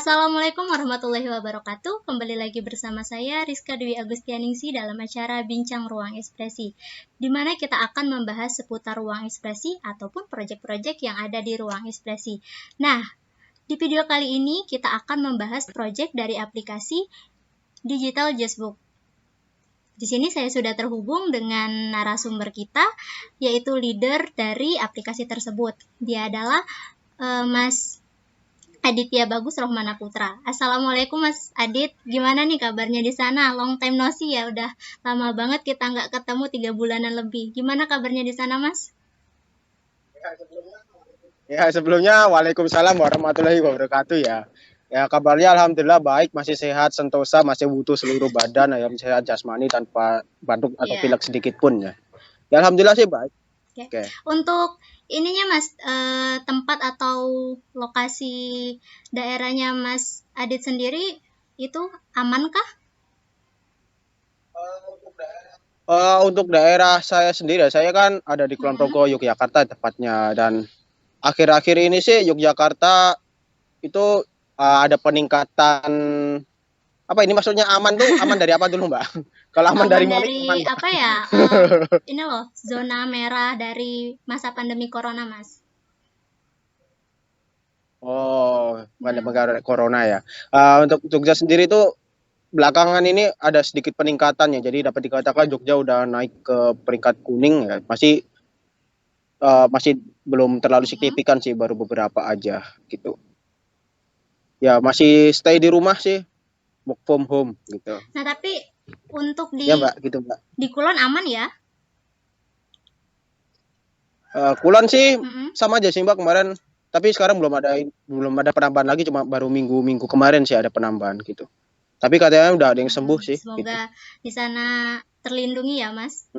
Assalamualaikum warahmatullahi wabarakatuh. Kembali lagi bersama saya Rizka Dwi Agustianingsi dalam acara Bincang Ruang Ekspresi, di mana kita akan membahas seputar ruang ekspresi ataupun proyek-proyek yang ada di ruang ekspresi. Nah, di video kali ini kita akan membahas proyek dari aplikasi Digital Justbook. Di sini saya sudah terhubung dengan narasumber kita, yaitu leader dari aplikasi tersebut. Dia adalah Mas Aditya Bagus Rohmana Putra. Assalamualaikum Mas Adit, gimana nih kabarnya di sana? Long time no see ya, udah lama banget kita nggak ketemu 3 bulanan lebih. Gimana kabarnya di sana Mas? Ya, sebelumnya Waalaikumsalam warahmatullahi wabarakatuh ya. Ya, kabarnya alhamdulillah baik, masih sehat, sentosa, masih utuh seluruh badan, ya sehat jasmani tanpa batuk atau pilek sedikit pun ya. Ya alhamdulillah sih baik. Oke. Untuk ininya Mas, tempat atau lokasi daerahnya Mas Adit sendiri itu amankah? Untuk daerah saya sendiri, saya kan ada di Kulon Progo, Yogyakarta tepatnya, dan akhir-akhir ini sih Yogyakarta itu ada peningkatan. Apa ini maksudnya aman tuh? Aman dari apa dulu Mbak? Kalau aman dari Dari aman, apa ya? Ini loh, zona merah dari masa pandemi corona Mas. Oh, pandemi corona ya. Untuk Jogja sendiri tuh belakangan ini ada sedikit peningkatan ya. Jadi dapat dikatakan Jogja udah naik ke peringkat kuning ya. Masih belum terlalu signifikan sih, baru beberapa aja gitu. Ya masih stay di rumah sih, work from home gitu. Nah tapi untuk di ya Mbak, gitu Mbak. Di Kulon aman ya? Kulon sih sama aja sih Mbak kemarin. Tapi sekarang belum ada penambahan lagi, cuma baru minggu kemarin sih ada penambahan gitu. Tapi katanya udah ada yang sembuh sih. Semoga gitu. Di sana terlindungi ya Mas.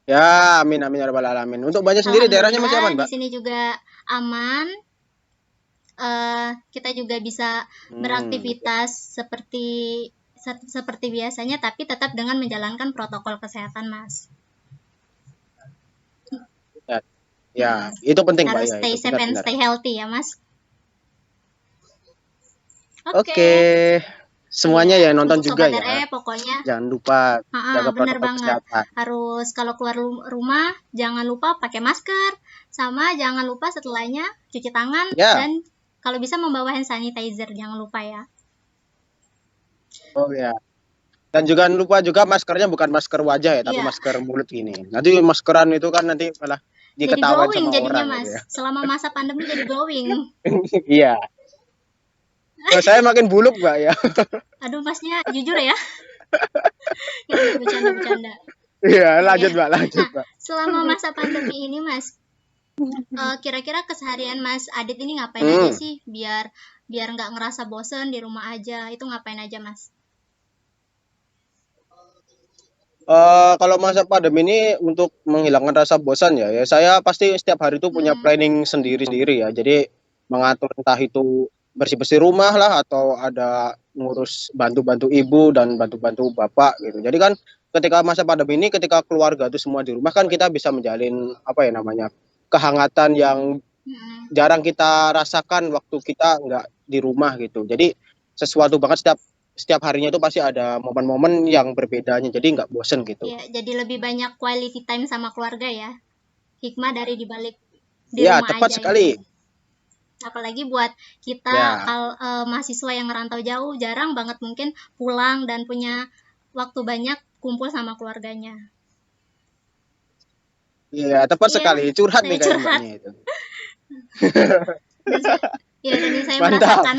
Ya, amin amin ya rabbal alamin. Untuk Banyak sendiri daerahnya masih aman, Mbak? Di sini juga aman. Kita juga bisa beraktivitas seperti biasanya, tapi tetap dengan menjalankan protokol kesehatan, Mas. Ya, itu penting, Mbak. Harus Ya, stay itu safe and benar. stay healthy ya, Mas. Oke. Semuanya ya nonton untuk juga Sobat ya. RE pokoknya Jangan lupa jaga bener protokol banget. kesehatan. Harus kalau keluar rumah jangan lupa pakai masker, sama jangan lupa setelahnya cuci tangan dan kalau bisa membawa hand sanitizer, jangan lupa ya. Oh ya. Dan jangan lupa juga maskernya bukan masker wajah ya, tapi masker mulut ini. Nanti maskeran itu kan nanti malah diketahuan jadi glowing sama jadinya orang Mas. gitu ya. Selama masa pandemi jadi glowing. Iya. Saya makin buluk, Mbak ya. Aduh, Masnya jujur ya. Ya, bercanda. Iya, lanjut Mbak, lanjut Mbak. Selama masa pandemi ini Mas, kira-kira keseharian Mas Adit ini ngapain aja sih biar nggak ngerasa bosen di rumah aja? Itu ngapain aja Mas? Kalau masa pandemi ini untuk menghilangkan rasa bosan ya saya pasti setiap hari itu punya planning sendiri-sendiri ya. Jadi mengatur entah itu bersih-bersih rumah lah, atau ada ngurus bantu-bantu ibu dan bantu-bantu bapak gitu. Jadi kan ketika masa pandemi ini, ketika keluarga itu semua di rumah, kan kita bisa menjalin kehangatan yang jarang kita rasakan waktu kita nggak di rumah gitu. Jadi sesuatu banget, setiap harinya itu pasti ada momen-momen yang berbedanya, jadi nggak bosen gitu. Ya, jadi lebih banyak quality time sama keluarga ya. Hikmah dari dibalik di rumah tepat aja sekali. Ini. Apalagi buat kita mahasiswa yang merantau jauh, jarang banget mungkin pulang dan punya waktu banyak kumpul sama keluarganya. Iya, tepat sekali. Curhat nih kayak mbaknya itu. Dan saya merasakan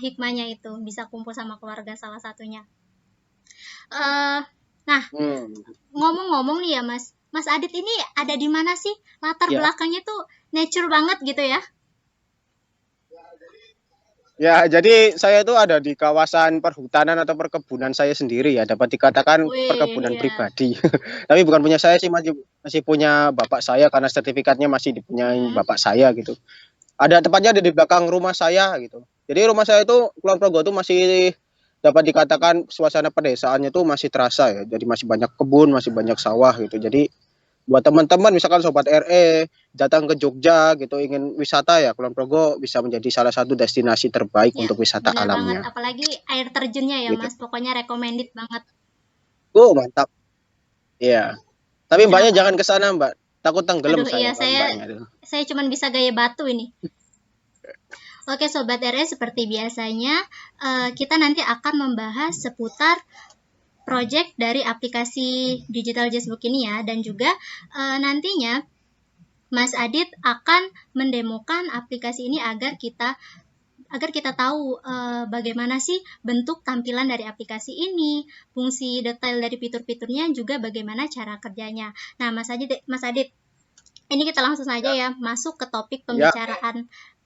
hikmahnya itu, bisa kumpul sama keluarga salah satunya. Nah, ngomong-ngomong nih ya Mas Adit ini ada di mana sih? Latar belakangnya tuh nature banget gitu ya? Ya, jadi saya itu ada di kawasan perhutanan atau perkebunan saya sendiri ya, dapat dikatakan perkebunan pribadi. Tapi bukan punya saya sih, masih punya bapak saya, karena sertifikatnya masih dipunyai bapak saya gitu. Ada tepatnya di belakang rumah saya gitu. Jadi rumah saya itu Kulon Progo itu masih dapat dikatakan suasana pedesaannya itu masih terasa ya. Jadi masih banyak kebun, masih banyak sawah gitu. Jadi buat teman-teman misalkan sobat RE datang ke Jogja gitu ingin wisata ya Kulon Progo bisa menjadi salah satu destinasi terbaik Ya, untuk wisata benar banget. alamnya Apalagi air terjunnya ya, gitu. Mas. Pokoknya recommended banget. Mantap. Iya. Tapi mbaknya Kenapa? jangan ke sana, Mbak. Takut tenggelam Aduh, iya saya kalau mbaknya itu. saya cuman bisa gaya batu ini. Oke, Sobat RE, seperti biasanya kita nanti akan membahas seputar project dari aplikasi Digital Jazzbook ini ya, dan juga nantinya Mas Adit akan mendemokan aplikasi ini agar kita tahu bagaimana sih bentuk tampilan dari aplikasi ini, fungsi detail dari fitur-fiturnya, juga bagaimana cara kerjanya. Nah, Mas Adit, ini kita langsung saja ya masuk ke topik Ya,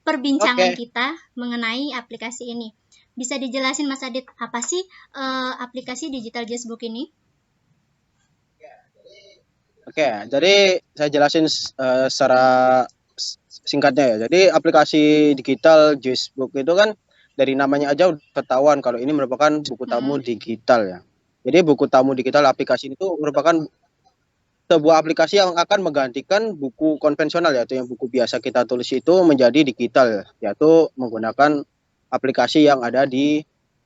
perbincangan oke. kita mengenai aplikasi ini. Bisa dijelasin Mas Adit, apa sih aplikasi Digital Jazzbook ini? Oke, jadi saya jelasin secara singkatnya ya. Jadi aplikasi digital Juicebook itu kan dari namanya aja udah ketahuan kalau ini merupakan buku tamu Hmm. digital ya. Jadi buku tamu digital aplikasi itu merupakan sebuah aplikasi yang akan menggantikan buku konvensional yaitu yang buku biasa kita tulis itu menjadi digital yaitu menggunakan aplikasi yang ada di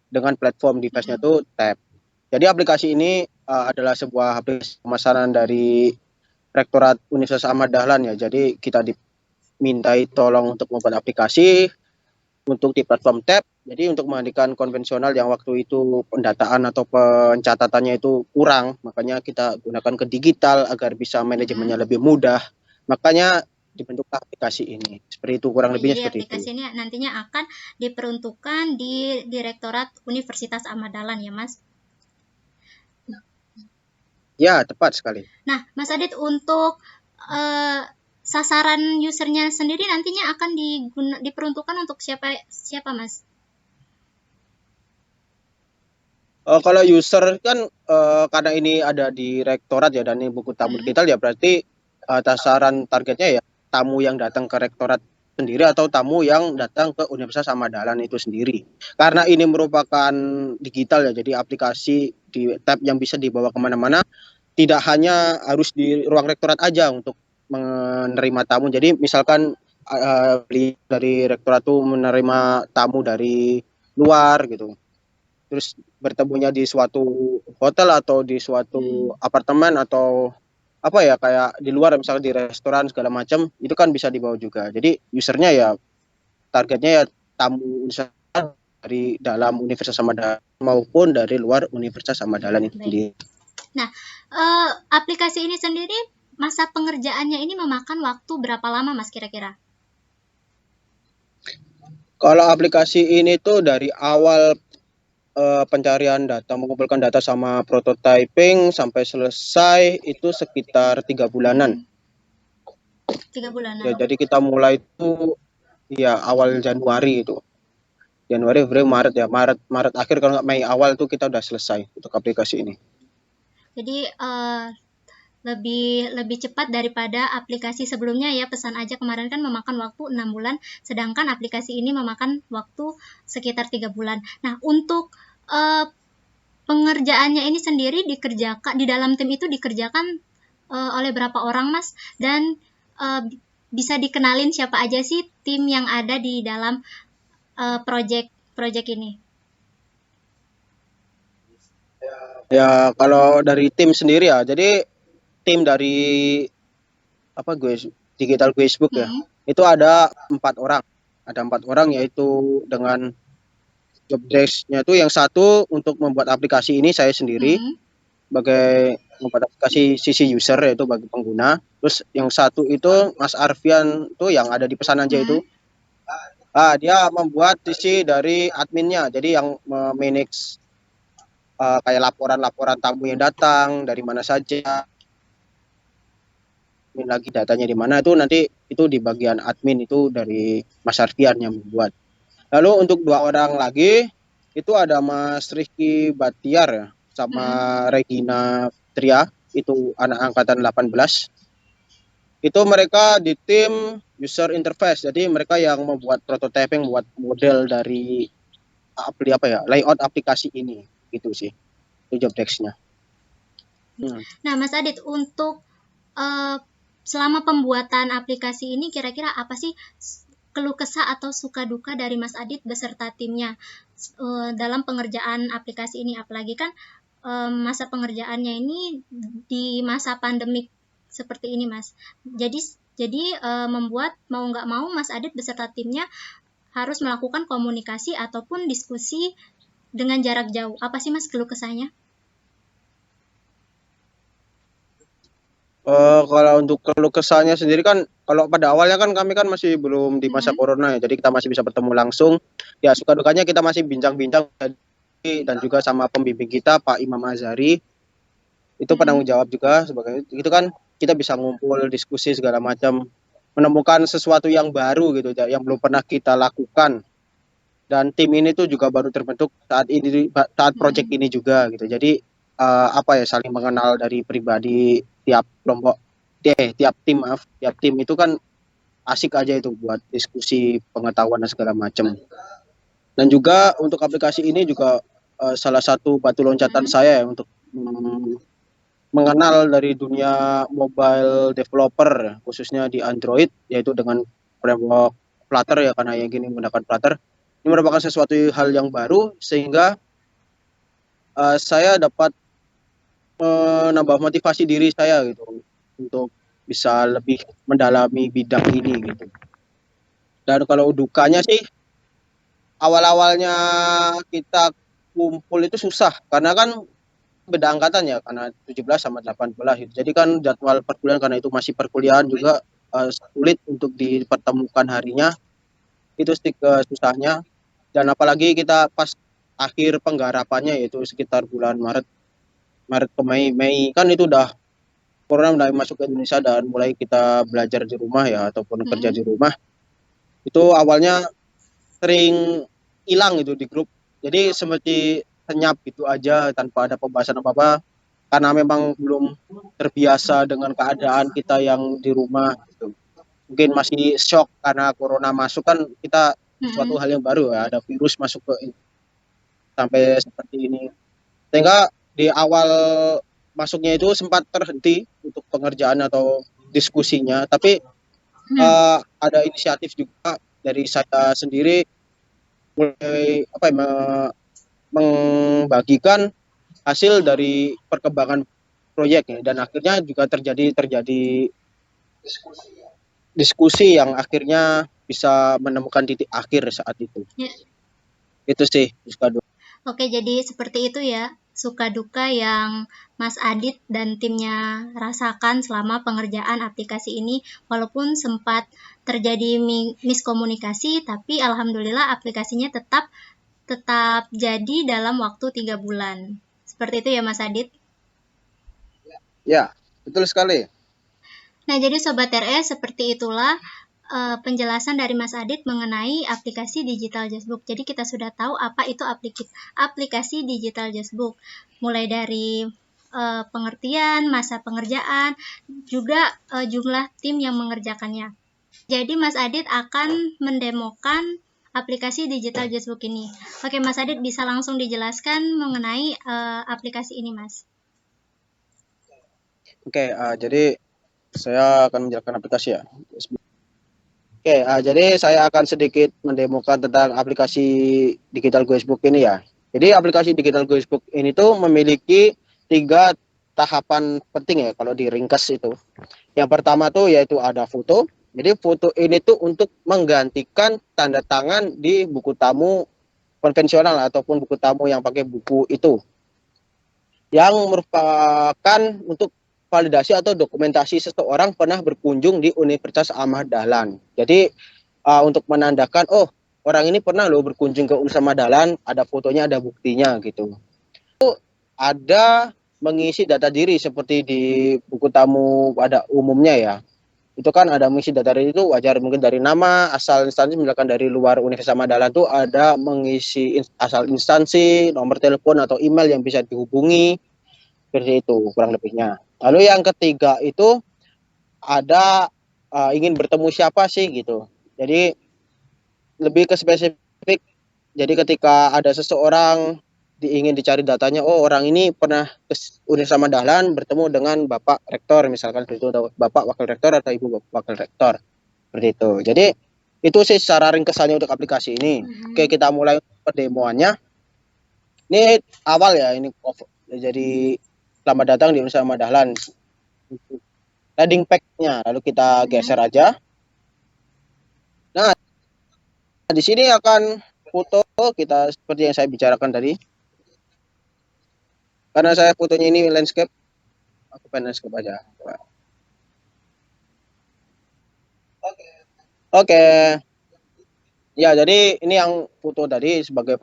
dengan platform device-nya Hmm. itu Tab. Jadi aplikasi ini adalah sebuah aplikasi pemasaran dari Rektorat Universitas Ahmad Dahlan ya. Jadi kita dimintai tolong untuk membuat aplikasi untuk di platform Tab. Jadi untuk menggantikan konvensional yang waktu itu pendataan atau pencatatannya itu kurang, makanya kita gunakan ke digital agar bisa manajemennya Hmm. lebih mudah. Makanya dibentuk aplikasi ini. Seperti itu kurang Oke, lebihnya jadi seperti itu. aplikasi ini nantinya akan diperuntukkan di Direktorat Universitas Ahmad Dahlan ya, Mas. Ya, tepat sekali. Nah, Mas Adit, untuk eh, sasaran usernya sendiri nantinya akan diperuntukkan untuk siapa, Mas? Kalau user kan karena ini ada di rektorat ya dan ini buku tamu Hmm. digital ya berarti sasaran targetnya ya tamu yang datang ke rektorat sendiri atau tamu yang datang ke Universitas Ahmad Dahlan itu sendiri. Karena ini merupakan digital ya jadi aplikasi di tab yang bisa dibawa kemana-mana tidak hanya harus di ruang rektorat aja untuk menerima tamu. Jadi misalkan dari rektorat tuh menerima tamu dari luar gitu terus bertemunya di suatu hotel atau di suatu Hmm. apartemen atau apa ya kayak di luar misalnya di restoran segala macam itu kan bisa dibawa juga jadi usernya ya targetnya ya tamu dari dalam Universitas Samadan maupun dari luar Universitas Samadan itu Baik. sendiri. Nah, aplikasi ini sendiri masa pengerjaannya ini memakan waktu berapa lama, Mas, kira-kira? Kalau aplikasi ini tuh dari awal pencarian data, mengumpulkan data sama prototyping sampai selesai itu sekitar 3 bulanan. Hmm. 3 bulanan. Ya, jadi kita mulai itu ya awal Januari itu. Januari, Februari, Maret ya. Maret akhir kalau nggak Mei awal tuh kita udah selesai untuk aplikasi ini. Jadi lebih lebih cepat daripada aplikasi sebelumnya ya. Pesan aja kemarin kan memakan waktu 6 bulan, sedangkan aplikasi ini memakan waktu sekitar 3 bulan. Nah, untuk pengerjaannya ini sendiri dikerjakan di dalam tim itu dikerjakan oleh berapa orang, Mas? Dan uh, bisa dikenalin siapa aja sih tim yang ada di dalam project project ini? Ya kalau dari tim sendiri ya, jadi tim dari apa gue digital Facebook ya, Hmm. itu ada 4 orang. Ada 4 orang yaitu dengan job desk-nya itu yang satu untuk membuat aplikasi ini saya sendiri Hmm. sebagai membuat aplikasi sisi user yaitu bagi pengguna. Terus yang satu itu Mas Arfian tuh yang ada di pesan aja Hmm. itu. Dia membuat sisi dari adminnya, jadi yang manage kayak laporan-laporan tamu yang datang dari mana saja, admin lagi datanya di mana itu nanti itu di bagian admin itu dari Mas Arfian yang membuat. Lalu untuk 2 orang lagi itu ada Mas Rizky Batiar ya, sama Hmm. Regina Tria itu anak angkatan 18. Itu mereka di tim user interface. Jadi mereka yang membuat prototyping, buat model dari apa ya, layout aplikasi ini gitu sih. Itu job desk-nya. Hmm. Nah, Mas Adit, untuk eh, selama pembuatan aplikasi ini kira-kira apa sih keluh kesah atau suka duka dari Mas Adit beserta timnya dalam pengerjaan aplikasi ini, apalagi kan masa pengerjaannya ini di masa pandemik seperti ini, Mas. Jadi membuat mau nggak mau Mas Adit beserta timnya harus melakukan komunikasi ataupun diskusi dengan jarak jauh. Apa sih Mas keluh kesahnya? Kalau untuk keluh kesahnya sendiri kan, kalau pada awalnya kan kami kan masih belum di masa Mm-mm. corona ya, jadi kita masih bisa bertemu langsung. Ya suka dukanya kita masih bincang-bincang dan juga sama pembimbing kita Pak Imam Azhari, itu penanggung Mm-mm. jawab juga sebagai itu kan kita bisa ngumpul diskusi segala macam, menemukan sesuatu yang baru gitu ya, yang belum pernah kita lakukan. Dan tim ini tuh juga baru terbentuk saat project Mm-mm. ini juga gitu. Jadi apa ya, saling mengenal dari pribadi tiap kelompok, tiap tim, maaf, tiap tim itu kan asik aja itu buat diskusi pengetahuan dan segala macam. Dan juga untuk aplikasi ini juga salah satu batu loncatan Mm-mm. saya ya untuk mengenal dari dunia mobile developer khususnya di Android, yaitu dengan framework Flutter ya, karena yang gini menggunakan Flutter. Ini merupakan sesuatu hal yang baru sehingga saya dapat menambah motivasi diri saya gitu untuk bisa lebih mendalami bidang ini gitu. Dan kalau dukanya sih, awal-awalnya kita kumpul itu susah karena kan beda angkatan ya, karena 17 sama 18 gitu. Jadi kan jadwal perkuliahan, karena itu masih perkuliahan juga sulit untuk dipertemukan harinya. Itu susahnya. Dan apalagi kita pas akhir penggarapannya, yaitu sekitar bulan Maret Maret ke Mei kan itu udah corona udah masuk ke Indonesia dan mulai kita belajar di rumah ya ataupun kerja Mm-mm. di rumah. Itu awalnya sering hilang itu di grup. Jadi seperti senyap gitu aja tanpa ada pembahasan apa-apa, karena memang belum terbiasa dengan keadaan kita yang di rumah gitu. Mungkin masih shock karena corona masuk kan, kita suatu Mm-mm. hal yang baru ya, ada virus masuk ke sampai seperti ini. Sehingga di awal masuknya itu sempat terhenti untuk pengerjaan atau diskusinya, tapi Mm. ada inisiatif juga dari saya sendiri, mulai apa ya, membagikan hasil dari perkembangan proyeknya, dan akhirnya juga terjadi terjadi diskusi yang akhirnya bisa menemukan titik akhir saat itu. Ya. Itu sih Rizkado. Oke, jadi seperti itu ya, suka duka yang Mas Adit dan timnya rasakan selama pengerjaan aplikasi ini. Walaupun sempat terjadi miskomunikasi, tapi alhamdulillah aplikasinya tetap tetap jadi dalam waktu 3 bulan. Seperti itu ya Mas Adit. Ya, betul sekali. Nah, jadi Sobat RS, seperti itulah penjelasan dari Mas Adit mengenai aplikasi Digital Justbook. Jadi kita sudah tahu apa itu aplikasi Digital Justbook. Mulai dari pengertian, masa pengerjaan, juga jumlah tim yang mengerjakannya. Jadi Mas Adit akan mendemokan aplikasi Digital Justbook ini. Oke, Mas Adit bisa langsung dijelaskan mengenai aplikasi ini, Mas. Oke, jadi saya akan menjelaskan aplikasi ya. Oke, jadi saya akan sedikit mendemokan tentang aplikasi Digital Guestbook ini ya. Jadi aplikasi Digital Guestbook ini tuh memiliki 3 tahapan penting ya kalau diringkas itu. Yang pertama tuh yaitu ada foto. Jadi foto ini tuh untuk menggantikan tanda tangan di buku tamu konvensional ataupun buku tamu yang pakai buku itu, yang merupakan untuk validasi atau dokumentasi seseorang pernah berkunjung di Universitas Ahmad Dahlan. Jadi untuk menandakan, oh orang ini pernah loh berkunjung ke Universitas Ahmad Dahlan, ada fotonya, ada buktinya gitu. Ada mengisi data diri seperti di buku tamu pada umumnya ya. Itu kan ada mengisi data diri, itu wajar, mungkin dari nama, asal instansi, misalkan dari luar Universitas Ahmad Dahlan itu ada mengisi asal instansi, nomor telepon atau email yang bisa dihubungi, seperti itu kurang lebihnya. Lalu yang ketiga itu ada ingin bertemu siapa sih gitu. Jadi lebih ke spesifik. Jadi ketika ada seseorang ingin dicari datanya, oh orang ini pernah ke Universitas Ahmad Dahlan bertemu dengan Bapak Rektor misalkan itu, Bapak Wakil Rektor atau Ibu Wakil Rektor seperti itu. Jadi itu sih secara ringkesannya untuk aplikasi ini. Oke, kita mulai perdemoannya. Ini awal ya, ini jadi selamat datang di Universitas Ahmad Dahlan. Landing page-nya lalu kita geser aja. Nah, di sini akan foto kita seperti yang saya bicarakan tadi. Karena saya fotonya ini landscape, aku pengen landscape aja. Oke. Ya, jadi ini yang foto tadi sebagai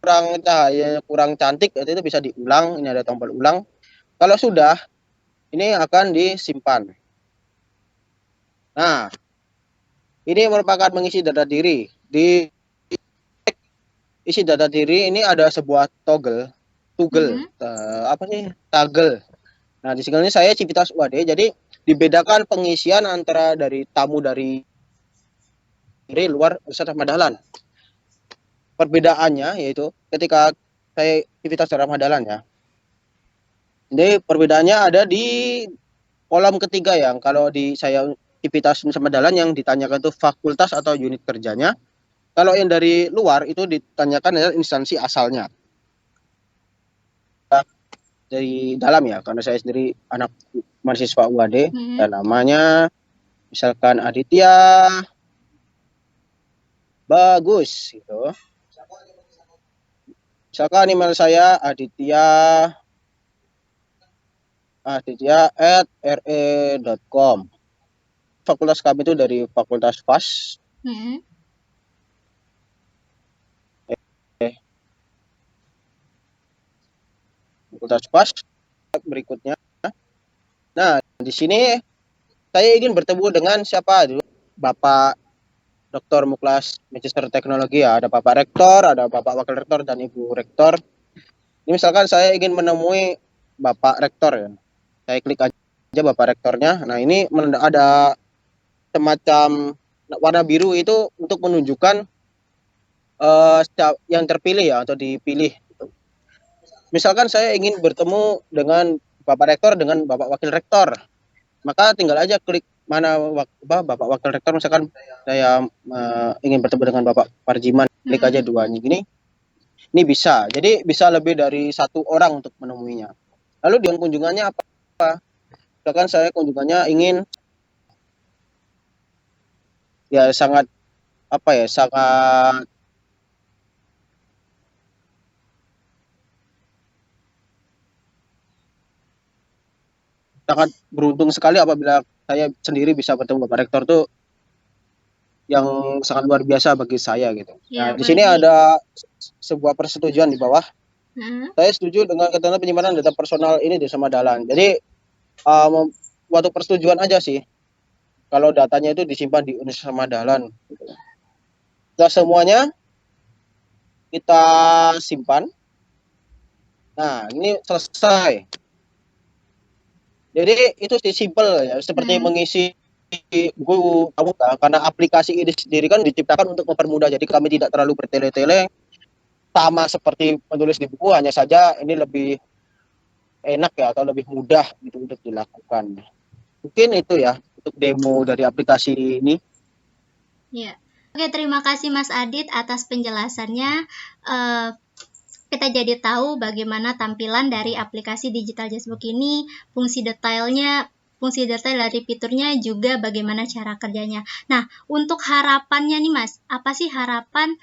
kurang cahaya, kurang cantik, itu bisa diulang. Ini ada tombol ulang. Kalau sudah, ini akan disimpan. Nah, ini merupakan mengisi data diri. Di isi data diri ini ada sebuah toggle, apa sih? Toggle. Nah, di sini saya Civitas UAD, jadi dibedakan pengisian antara dari tamu dari luar Universitas Ahmad Dahlan. Perbedaannya yaitu ketika saya Civitas Ahmad Dahlan ya. Jadi perbedaannya ada di kolom ketiga yang kalau di saya Civitas Ahmad Dahlan yang ditanyakan itu fakultas atau unit kerjanya. Kalau yang dari luar itu ditanyakan adalah instansi asalnya. Dari dalam ya, karena saya sendiri anak mahasiswa UAD dan namanya misalkan Aditya Bagus gitu. Misalkan email saya aditya@re.com. Fakultas kami itu dari Fakultas FAS. Fakultas FAS berikutnya. Nah, di sini saya ingin bertemu dengan siapa? Bapak Dr. Muklas Magister Teknologi ya. Ada Bapak Rektor, ada Bapak Wakil Rektor dan Ibu Rektor. Ini misalkan saya ingin menemui Bapak Rektor ya. Saya klik aja Bapak Rektornya. Nah, ini ada semacam warna biru itu untuk menunjukkan yang terpilih ya atau dipilih. Misalkan saya ingin bertemu dengan Bapak Rektor dengan Bapak Wakil Rektor, maka tinggal aja klik mana Bapak Wakil Rektor, misalkan saya ingin bertemu dengan Bapak Parjiman, klik aja duanya gini. Ini bisa, jadi bisa lebih dari satu orang untuk menemuinya. Lalu dengan kunjungannya apa? Misalkan saya kunjungannya ingin ya sangat sangat beruntung sekali apabila saya sendiri bisa bertemu Bapak Rektor tuh yang sangat luar biasa bagi saya gitu. Ya, nah, di sini ada sebuah persetujuan di bawah. Saya setuju dengan ketentuan penyimpanan data personal ini di Ahmad Dahlan. Jadi waktu persetujuan aja sih. Kalau datanya itu disimpan di Universitas Ahmad Dahlan. Setelah semuanya kita simpan. Nah, ini selesai. Jadi itu sih simple ya, seperti mengisi buku kamu karena aplikasi ini sendiri kan diciptakan untuk mempermudah. Jadi kami tidak terlalu bertele-tele, sama seperti menulis di buku, hanya saja ini lebih enak ya atau lebih mudah gitu untuk dilakukan. Mungkin itu ya untuk demo dari aplikasi ini. Ya. Oke, terima kasih Mas Adit atas penjelasannya. Kita jadi tahu bagaimana tampilan dari aplikasi Digital Jazzbook ini, fungsi detail dari fiturnya, juga bagaimana cara kerjanya. Nah, untuk harapannya nih Mas, apa sih harapan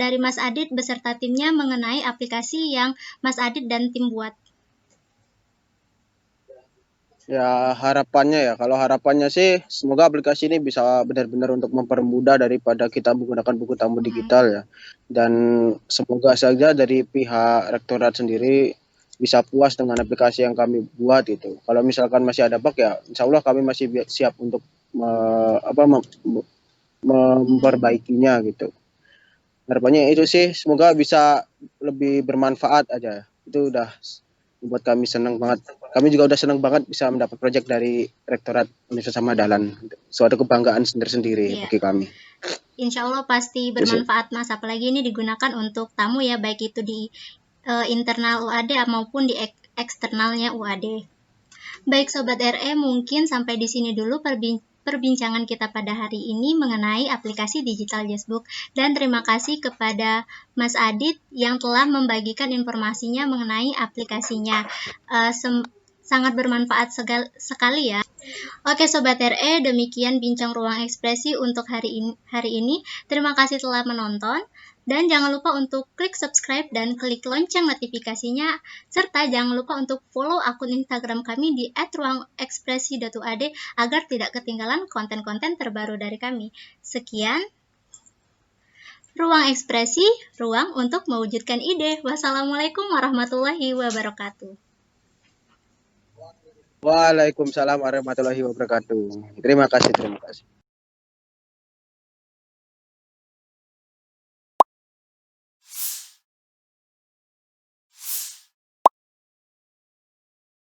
dari Mas Adit beserta timnya mengenai aplikasi yang Mas Adit dan tim buat? Ya harapannya kalau harapannya sih semoga aplikasi ini bisa benar-benar untuk mempermudah daripada kita menggunakan buku tamu digital ya. Dan semoga saja dari pihak rektorat sendiri bisa puas dengan aplikasi yang kami buat itu. Kalau misalkan masih ada bug ya insya Allah kami masih siap untuk memperbaikinya gitu. Harapannya itu sih semoga bisa lebih bermanfaat aja. Itu udah membuat kami senang banget. Kami juga udah senang banget bisa mendapat proyek dari Rektorat Universitas Ahmad Dahlan. Suatu kebanggaan sendiri-sendiri bagi kami. insya Allah pasti Oke, sip. bermanfaat Mas, apalagi ini digunakan untuk tamu ya, baik itu di internal UAD maupun di eksternalnya UAD. Baik Sobat RE, mungkin sampai di sini dulu perbincangan kita pada hari ini mengenai aplikasi Digital Jazbook. Dan terima kasih kepada Mas Adit yang telah membagikan informasinya mengenai aplikasinya. Sangat bermanfaat sekali ya. Oke Sobat RE, demikian bincang ruang ekspresi untuk hari ini. Terima kasih telah menonton. Dan jangan lupa untuk klik subscribe dan klik lonceng notifikasinya. Serta jangan lupa untuk follow akun Instagram kami di @ruangekspresi.uad agar tidak ketinggalan konten-konten terbaru dari kami. Sekian, Ruang Ekspresi, ruang untuk mewujudkan ide. Wassalamualaikum warahmatullahi wabarakatuh. Waalaikumsalam warahmatullahi wabarakatuh. Terima kasih, terima kasih.